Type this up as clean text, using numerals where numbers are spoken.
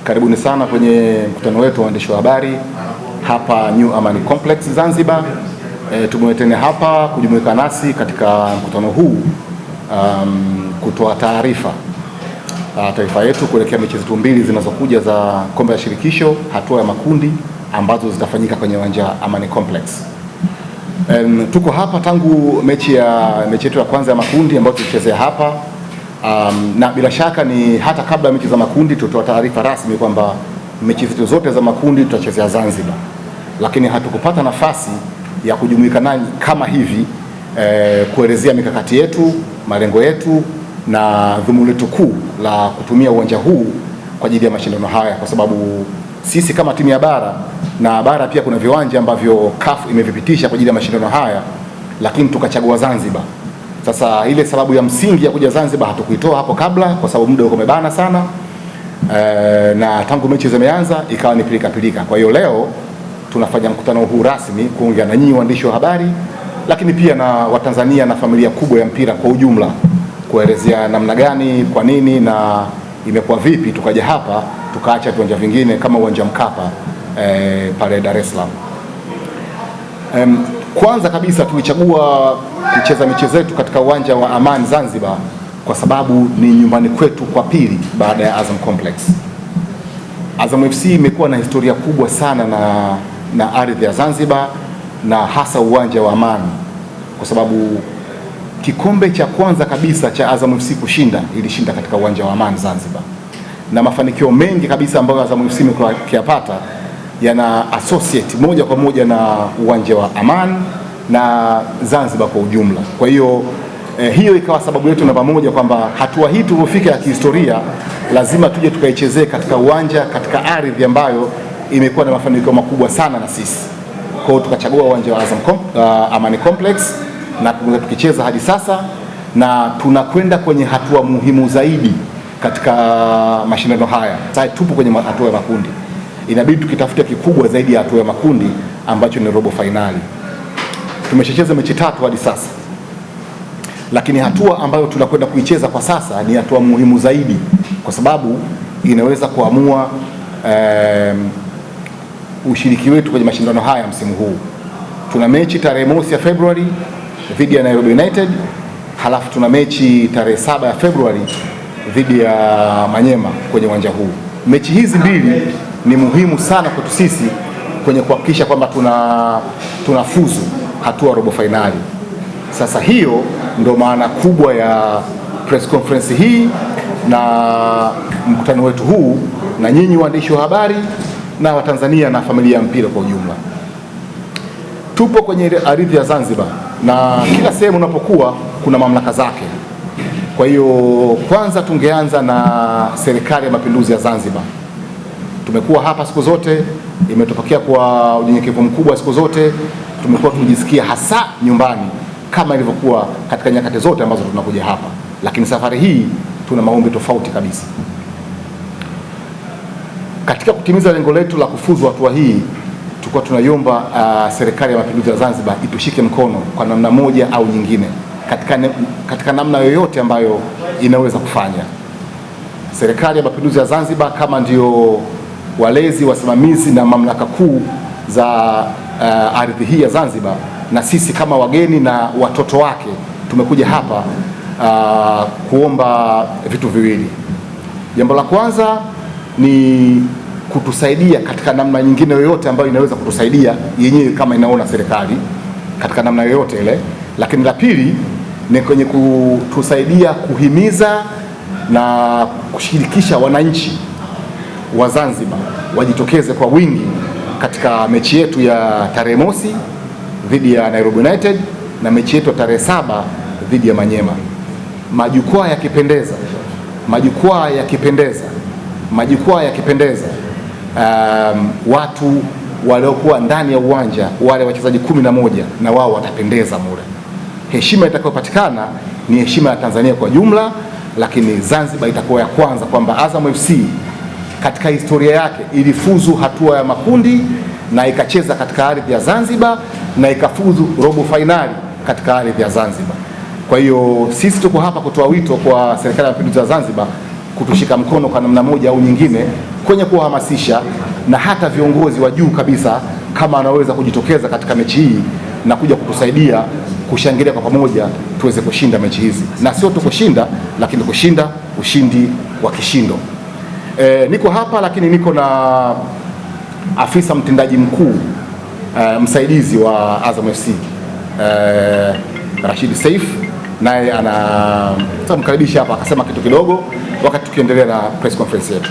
Karibuni sana kwenye mkutano wetu wa waandishi wa habari hapa New Amani Complex Zanzibar. Tumewetene hapa kujumuika nasi katika mkutano huu kutoa taarifa yetu kuelekea mechi zetu mbili zinazokuja za kombe la shirikisho hatua ya makundi ambazo zitafanyika kwenye uwanja Amani Complex. Tuko hapa tangu mechi yetu ya kwanza ya makundi ambayo tulichezea hapa. Na bila shaka ni hata kabla ya mechi za makundi tutoa taarifa rasmi kwamba mechi zetu zote za makundi tutachezea Zanzibar, lakini hatukupata nafasi ya kujumuika nanyi kama hivi kuelezea mikakati yetu, malengo yetu na dhumuni letu kuu la kutumia uwanja huu kwa ajili ya mashindano haya, kwa sababu sisi kama timu ya bara na bara pia kuna viwanja ambavyo CAF imevipitisha kwa ajili ya mashindano haya, lakini tukachagua Zanzibar. Sasa ile sababu ya msingi ya kuja Zanzibar hatukuitoa hapo kabla kwa sababu muda uko umebana sana, na tangu mechi zimeanza ikawa ni pilika. Kwa hiyo leo tunafanya mkutano huu rasmi kuongea na nyinyi waandishi wa habari, lakini pia na Watanzania na familia kubwa ya mpira kwa ujumla, kuelezea namna gani, kwa nini na imekuwa vipi tukaja hapa tukaacha viwanja vingine kama uwanja Mkapa pale Dar es Salaam. Kwanza kabisa tulichagua kucheza mechi zetu katika uwanja wa Amani Zanzibar kwa sababu ni nyumbani kwetu kwa pili baada ya Azam Complex. Azam FC imekuwa na historia kubwa sana na ardhi ya Zanzibar na hasa uwanja wa Amani, kwa sababu kikombe cha kwanza kabisa cha Azam FC kushinda ilishinda katika uwanja wa Amani Zanzibar, na mafanikio mengi kabisa ambayo Azam FC imekuwa kiyapata yana associate moja kwa moja na uwanja wa Amani na Zanzibar kwa ujumla. Kwa hiyo hiyo ikawa sababu yetu namba moja kwamba hatua hii tulipofika ya kihistoria lazima tuje tukaichezee katika uwanja, katika ardhi ambayo imekuwa na mafanikio makubwa sana na sisi. Kwa hiyo tukachagua uwanja wa Amani Complex na tukicheza hadi sasa, na tunakwenda kwenye hatua muhimu zaidi katika mashindano haya. Sasa tupo kwenye hatua ya makundi, inabidi tukitafuta kikubwa zaidi ya hatua ya makundi ambacho ni robo finali. Tumeshacheza mechi 3 hadi sasa, lakini hatua ambayo tunakwenda kuicheza kwa sasa ni hatua muhimu zaidi, kwa sababu inaweza kuamua ushiriki wetu kwenye mashindano haya msimu huu. Tuna mechi tarehe 1 ya Februari dhidi ya Nairobi United, halafu tuna mechi tarehe 7 ya Februari dhidi ya Manyema kwenye uwanja huu. Mechi hizi mbili ni muhimu sana kwetu sisi kwenye kuhakikisha kwamba tunafuzu hatua robo finali. Sasa hiyo ndo maana kubwa ya press conference hii na mkutano wetu huu na nyinyi waandishi wa habari na Watanzania na familia ya mpira kwa ujumla. Tupo kwenye ardhi ya Zanzibar na kila sehemu unapokuwa kuna mamlaka zake. Kwa hiyo kwanza tungeanza na Serikali ya Mapinduzi ya Zanzibar. Tumekuwa hapa siku zote, imetupokea kwa unyenyekevu mkubwa siku zote. Tumekuwa tunajisikia hasa nyumbani kama ilivyokuwa katika nyakati zote ambazo tunakuja hapa, lakini safari hii tuna maombi tofauti kabisa. Katika kutimiza lengo letu la kufuzu hatua hii, tulikuwa tunaiomba Serikali ya Mapinduzi ya Zanzibar itushike mkono kwa namna moja au nyingine, katika namna yoyote ambayo inaweza kufanya. Serikali ya Mapinduzi ya Zanzibar kama ndio walezi, wasimamizi na mamlaka kuu za ardhi hii ya Zanzibar, na sisi kama wageni na watoto wake tumekuja hapa kuomba vitu viwili. Jambo la kwanza ni kutusaidia katika namna nyingine yoyote ambayo inaweza kutusaidia yenyewe kama inaona serikali katika namna yoyote ile, lakini la pili ni kwenye kutusaidia kuhimiza na kushirikisha wananchi wa Zanzibar wajitokeze kwa wingi katika mechi yetu ya tarehe 1 dhidi ya Nairobi United na mechi yetu ya tarehe 7 dhidi ya Manyema. Majukwaa yakipendeza, watu waliokuwa ndani ya uwanja, wale wachezaji 11 na wao watapendeza mure. Heshima itakayopatikana ni heshima ya Tanzania kwa jumla, lakini Zanzibar itakuwa ya kwanza kwamba Azam FC katika historia yake ilifuzu hatua ya makundi na ikacheza katika ardhi ya Zanzibar na ikafuzu robo finali katika ardhi ya Zanzibar. Kwa hiyo sisi tuko hapa kutoa wito kwa Serikali ya Mapinduzi ya Zanzibar kutushika mkono kwa namna moja au nyingine kwenye kuhamasisha, na hata viongozi wa juu kabisa kama anaweza kujitokeza katika mechi hii na kuja kutusaidia kushangilia kwa pamoja tuweze kushinda mechi hizi, na sio tu kushinda, lakini kushinda ushindi wa kishindo. Niko hapa lakini niko na afisa mtendaji mkuu msaidizi wa Azam FC Rashid Saif, naye anamkaribisha hapa akasema kitu kidogo wakati tukiendelea na press conference yetu.